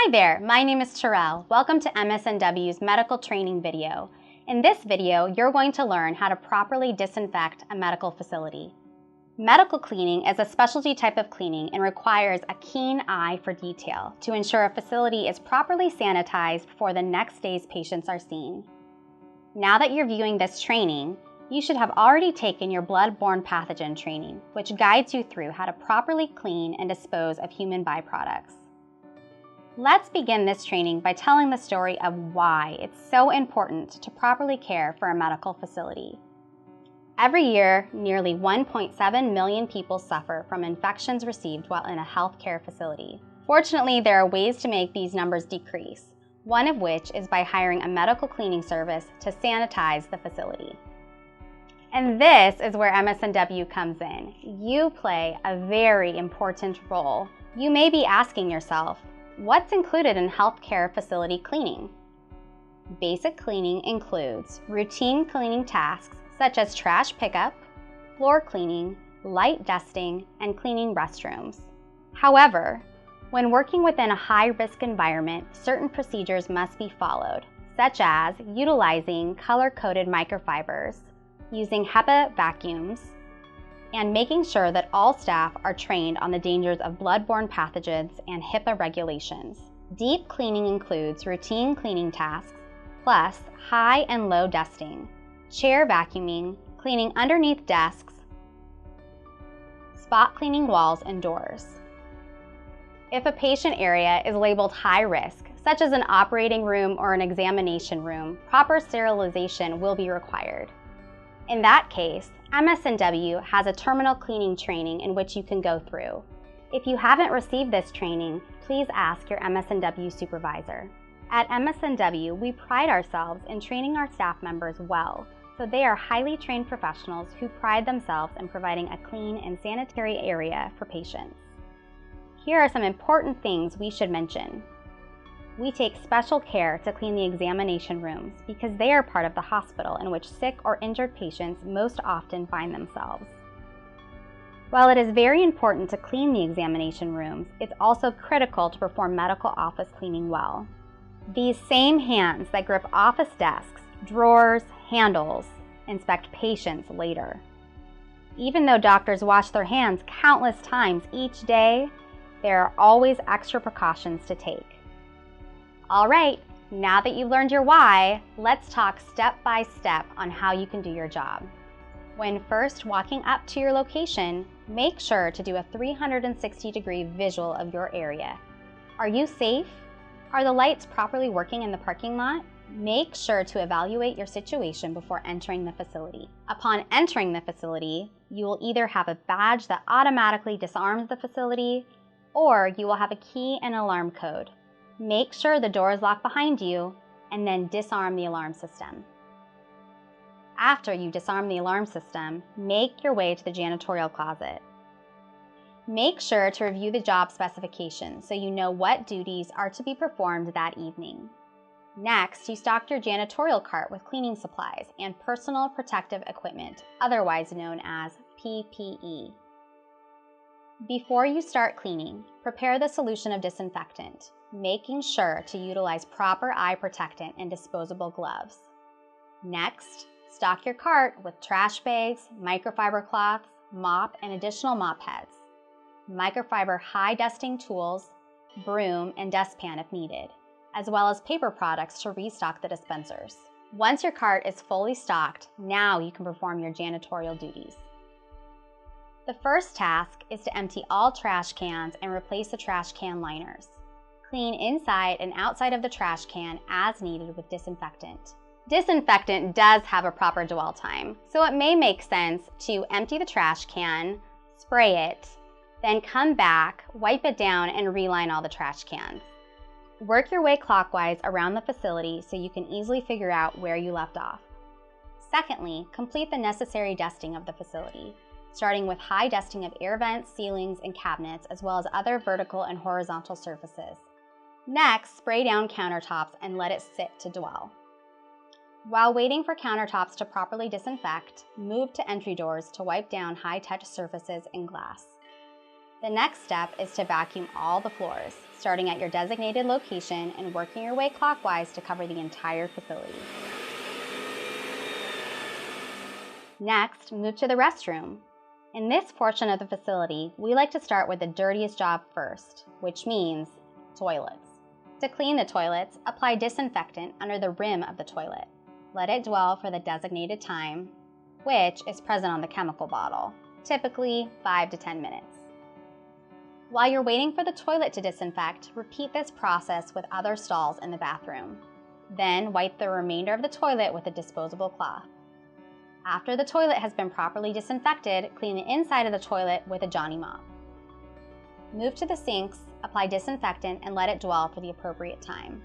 Hi there, my name is Terrell. Welcome to MSNW's medical training video. In this video, you're going to learn how to properly disinfect a medical facility. Medical cleaning is a specialty type of cleaning and requires a keen eye for detail to ensure a facility is properly sanitized before the next day's patients are seen. Now that you're viewing this training, you should have already taken your blood-borne pathogen training, which guides you through how to properly clean and dispose of human byproducts. Let's begin this training by telling the story of why it's so important to properly care for a medical facility. Every year, nearly 1.7 million people suffer from infections received while in a healthcare facility. Fortunately, there are ways to make these numbers decrease, one of which is by hiring a medical cleaning service to sanitize the facility. And this is where MSNW comes in. You play a very important role. You may be asking yourself, what's included in healthcare facility cleaning? Basic cleaning includes routine cleaning tasks such as trash pickup, floor cleaning, light dusting, and cleaning restrooms. However, when working within a high-risk environment, certain procedures must be followed, such as utilizing color-coded microfibers, using HEPA vacuums, and making sure that all staff are trained on the dangers of blood-borne pathogens and HIPAA regulations. Deep cleaning includes routine cleaning tasks, plus high and low dusting, chair vacuuming, cleaning underneath desks, spot cleaning walls and doors. If a patient area is labeled high risk, such as an operating room or an examination room, proper sterilization will be required. In that case, MSNW has a terminal cleaning training in which you can go through. If you haven't received this training, please ask your MSNW supervisor. At MSNW, we pride ourselves in training our staff members well, so they are highly trained professionals who pride themselves in providing a clean and sanitary area for patients. Here are some important things we should mention. We take special care to clean the examination rooms because they are part of the hospital in which sick or injured patients most often find themselves. While it is very important to clean the examination rooms, it's also critical to perform medical office cleaning well. These same hands that grip office desks, drawers, handles, inspect patients later. Even though doctors wash their hands countless times each day, there are always extra precautions to take. All right, now that you've learned your why, let's talk step by step on how you can do your job. When first walking up to your location, make sure to do a 360-degree visual of your area. Are you safe? Are the lights properly working in the parking lot? Make sure to evaluate your situation before entering the facility. Upon entering the facility, you will either have a badge that automatically disarms the facility, or you will have a key and alarm code. Make sure the door is locked behind you, and then disarm the alarm system. After you disarm the alarm system, make your way to the janitorial closet. Make sure to review the job specifications so you know what duties are to be performed that evening. Next, you stock your janitorial cart with cleaning supplies and personal protective equipment, otherwise known as PPE. Before you start cleaning, prepare the solution of disinfectant, making sure to utilize proper eye protectant and disposable gloves. Next, stock your cart with trash bags, microfiber cloths, mop and additional mop heads, microfiber high dusting tools, broom and dustpan if needed, as well as paper products to restock the dispensers. Once your cart is fully stocked, now you can perform your janitorial duties. The first task is to empty all trash cans and replace the trash can liners. Clean inside and outside of the trash can as needed with disinfectant. Disinfectant does have a proper dwell time, so it may make sense to empty the trash can, spray it, then come back, wipe it down, and reline all the trash cans. Work your way clockwise around the facility so you can easily figure out where you left off. Secondly, complete the necessary dusting of the facility, starting with high dusting of air vents, ceilings, and cabinets, as well as other vertical and horizontal surfaces. Next, spray down countertops and let it sit to dwell. While waiting for countertops to properly disinfect, move to entry doors to wipe down high-touch surfaces and glass. The next step is to vacuum all the floors, starting at your designated location and working your way clockwise to cover the entire facility. Next, move to the restroom. In this portion of the facility, we like to start with the dirtiest job first, which means toilets. To clean the toilets, apply disinfectant under the rim of the toilet. Let it dwell for the designated time, which is present on the chemical bottle, typically 5 to 10 minutes. While you're waiting for the toilet to disinfect, repeat this process with other stalls in the bathroom. Then wipe the remainder of the toilet with a disposable cloth. After the toilet has been properly disinfected, clean the inside of the toilet with a Johnny mop. Move to the sinks, apply disinfectant, and let it dwell for the appropriate time.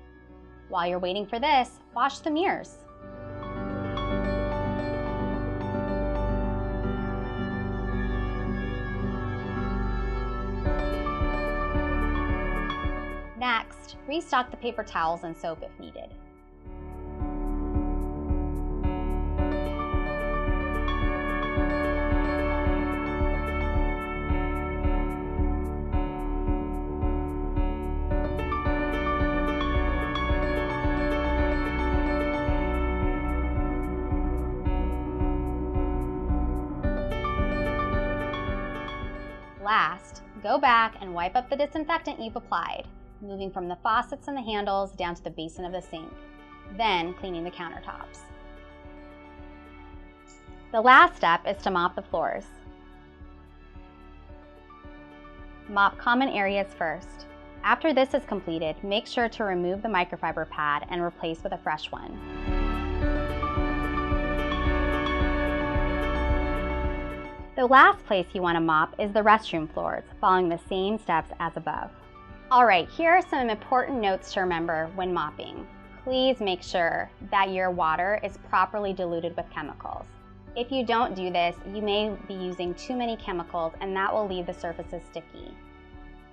While you're waiting for this, wash the mirrors. Next, restock the paper towels and soap if needed. Last, go back and wipe up the disinfectant you've applied, moving from the faucets and the handles down to the basin of the sink, then cleaning the countertops. The last step is to mop the floors. Mop common areas first. After this is completed, make sure to remove the microfiber pad and replace with a fresh one. The last place you want to mop is the restroom floors, following the same steps as above. Alright, here are some important notes to remember when mopping. Please make sure that your water is properly diluted with chemicals. If you don't do this, you may be using too many chemicals and that will leave the surfaces sticky.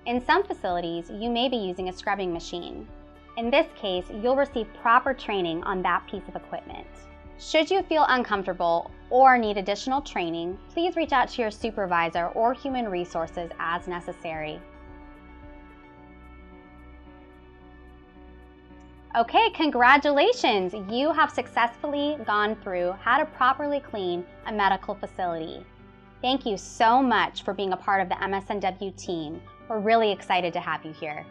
In some facilities, you may be using a scrubbing machine. In this case, you'll receive proper training on that piece of equipment. Should you feel uncomfortable or need additional training, please reach out to your supervisor or human resources as necessary. Okay, congratulations! You have successfully gone through how to properly clean a medical facility. Thank you so much for being a part of the MSNW team. We're really excited to have you here.